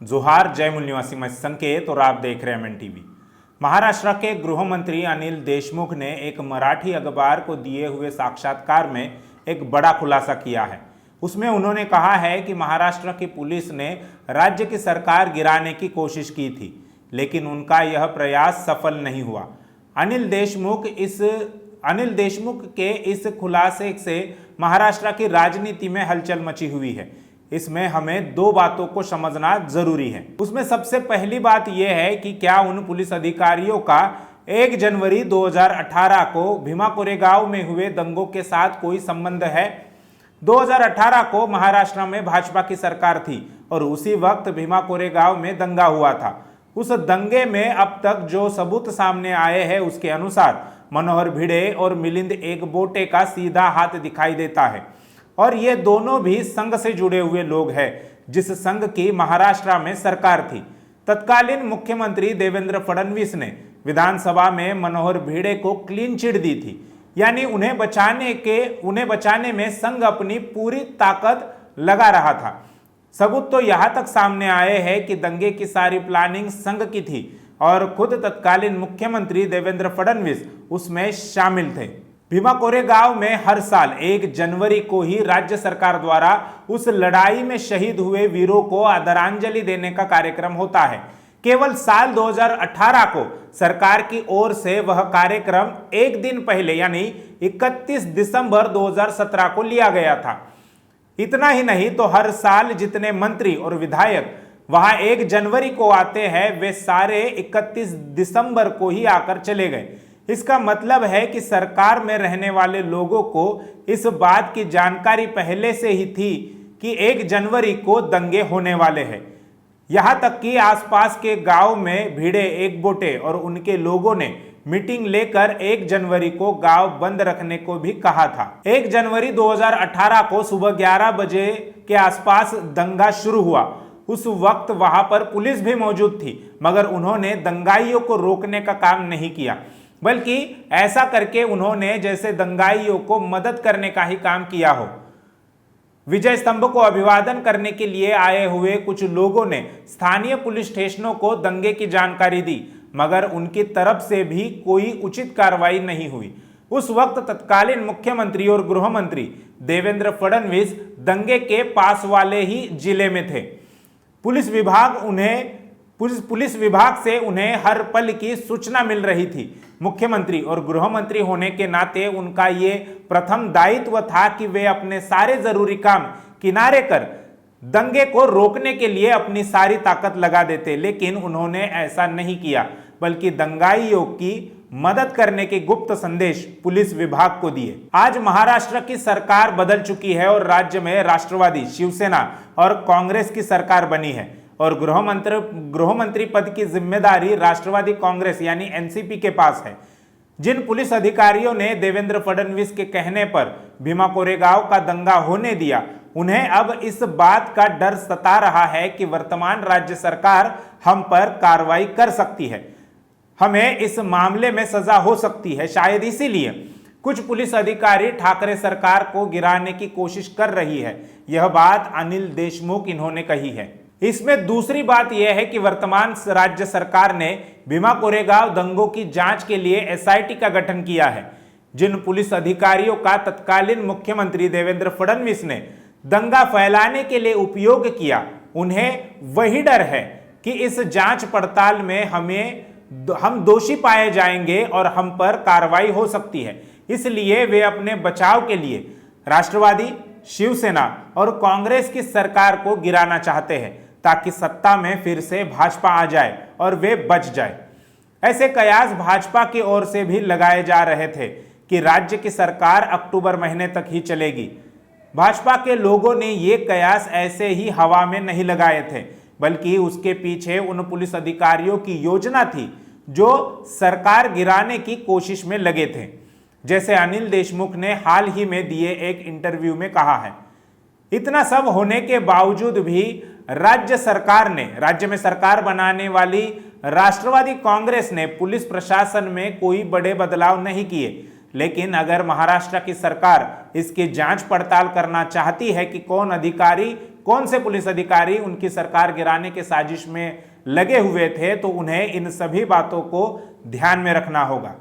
जोहार, जय मूल निवासी, मैं संकेत और आप देख रहे हैं एमएन टीवी। महाराष्ट्र के गृह मंत्री अनिल देशमुख ने एक मराठी अखबार को दिए हुए साक्षात्कार में एक बड़ा खुलासा किया है। उसमें उन्होंने कहा है कि महाराष्ट्र की पुलिस ने राज्य की सरकार गिराने की कोशिश की थी, लेकिन उनका यह प्रयास सफल नहीं हुआ। अनिल देशमुख के इस खुलासे से महाराष्ट्र की राजनीति में हलचल मची हुई है। इसमें हमें दो बातों को समझना जरूरी है। उसमें सबसे पहली बात यह है कि क्या उन पुलिस अधिकारियों का 1 जनवरी 2018 को भीमा कोरेगांव में हुए दंगों के साथ कोई संबंध है। 2018 को महाराष्ट्र में भाजपा की सरकार थी और उसी वक्त भीमा कोरेगांव में दंगा हुआ था। उस दंगे में अब तक जो सबूत सामने आए हैं उसके अनुसार मनोहर भिड़े और मिलिंद एकबोटे का सीधा हाथ दिखाई देता है और ये दोनों भी संघ से जुड़े हुए लोग हैं, जिस संघ की महाराष्ट्र में सरकार थी। तत्कालीन मुख्यमंत्री देवेंद्र फडणवीस ने विधानसभा में मनोहर भिड़े को क्लीन चिट दी थी, यानी उन्हें बचाने में संघ अपनी पूरी ताकत लगा रहा था। सबूत तो यहां तक सामने आए हैं कि दंगे की सारी प्लानिंग संघ की थी और खुद तत्कालीन मुख्यमंत्री देवेंद्र फडणवीस उसमें शामिल थे। भीमा कोरेगांव में हर साल 1 जनवरी को ही राज्य सरकार द्वारा उस लड़ाई में शहीद हुए वीरों को आदरांजलि देने का कार्यक्रम होता है। केवल साल 2018 को सरकार की ओर से वह कार्यक्रम एक दिन पहले यानी 31 दिसंबर 2017 को लिया गया था। इतना ही नहीं तो हर साल जितने मंत्री और विधायक वहां 1 जनवरी को आते हैं वे सारे 31 दिसंबर को ही आकर चले गए। इसका मतलब है कि सरकार में रहने वाले लोगों को इस बात की जानकारी पहले से ही थी कि 1 जनवरी को दंगे होने वाले हैं। यहां तक कि आसपास के गांव में भिड़े एकबोटे और उनके लोगों ने मीटिंग लेकर 1 जनवरी को गांव बंद रखने को भी कहा था। 1 जनवरी 2018 को सुबह 11 बजे के आसपास दंगा शुरू हुआ। उस वक्त वहां पर पुलिस भी मौजूद थी, मगर उन्होंने दंगाइयों को रोकने का काम नहीं किया, बल्कि ऐसा करके उन्होंने जैसे दंगाइयों को मदद करने का ही काम किया हो। विजय स्तंभ को अभिवादन करने के लिए आए हुए कुछ लोगों ने स्थानीय पुलिस स्टेशनों को दंगे की जानकारी दी, मगर उनकी तरफ से भी कोई उचित कार्रवाई नहीं हुई। उस वक्त तत्कालीन मुख्यमंत्री और गृह मंत्री देवेंद्र फडणवीस दंगे के पास वाले ही जिले में थे। पुलिस विभाग से उन्हें हर पल की सूचना मिल रही थी। मुख्यमंत्री और गृह मंत्री होने के नाते उनका ये प्रथम दायित्व था कि वे अपने सारे जरूरी काम किनारे कर दंगे को रोकने के लिए अपनी सारी ताकत लगा देते, लेकिन उन्होंने ऐसा नहीं किया, बल्कि दंगाइयों की मदद करने के गुप्त संदेश पुलिस विभाग को दिए। आज महाराष्ट्र की सरकार बदल चुकी है और राज्य में राष्ट्रवादी, शिवसेना और कांग्रेस की सरकार बनी है और गृह मंत्री पद की जिम्मेदारी राष्ट्रवादी कांग्रेस यानी एनसीपी के पास है। जिन पुलिस अधिकारियों ने देवेंद्र फडणवीस के कहने पर भीमा कोरेगांव का दंगा होने दिया, उन्हें अब इस बात का डर सता रहा है कि वर्तमान राज्य सरकार हम पर कार्रवाई कर सकती है, हमें इस मामले में सजा हो सकती है। शायद इसीलिए कुछ पुलिस अधिकारी ठाकरे सरकार को गिराने की कोशिश कर रही है। यह बात अनिल देशमुख इन्होंने कही है। इसमें दूसरी बात यह है कि वर्तमान राज्य सरकार ने भीमा कोरेगांव दंगों की जांच के लिए एसआईटी का गठन किया है। जिन पुलिस अधिकारियों का तत्कालीन मुख्यमंत्री देवेंद्र फडणवीस ने दंगा फैलाने के लिए उपयोग किया, उन्हें वही डर है कि इस जांच पड़ताल में हम दोषी पाए जाएंगे और हम पर कार्रवाई हो सकती है। इसलिए वे अपने बचाव के लिए राष्ट्रवादी, शिवसेना और कांग्रेस की सरकार को गिराना चाहते हैं, ताकि सत्ता में फिर से भाजपा आ जाए और वे बच जाए। ऐसे कयास भाजपा की ओर से भी लगाए जा रहे थे कि राज्य की सरकार अक्टूबर महीने तक ही चलेगी। भाजपा के लोगों ने ये कयास ऐसे ही हवा में नहीं लगाए थे, बल्कि उसके पीछे उन पुलिस अधिकारियों की योजना थी जो सरकार गिराने की कोशिश में लगे थे। जैसे अनिल देशमुख ने हाल ही में दिए एक इंटरव्यू में कहा है। इतना सब होने के बावजूद भी राज्य में सरकार बनाने वाली राष्ट्रवादी कांग्रेस ने पुलिस प्रशासन में कोई बड़े बदलाव नहीं किए। लेकिन अगर महाराष्ट्र की सरकार इसकी जांच पड़ताल करना चाहती है कि कौन अधिकारी कौन से पुलिस अधिकारी उनकी सरकार गिराने के साजिश में लगे हुए थे, तो उन्हें इन सभी बातों को ध्यान में रखना होगा।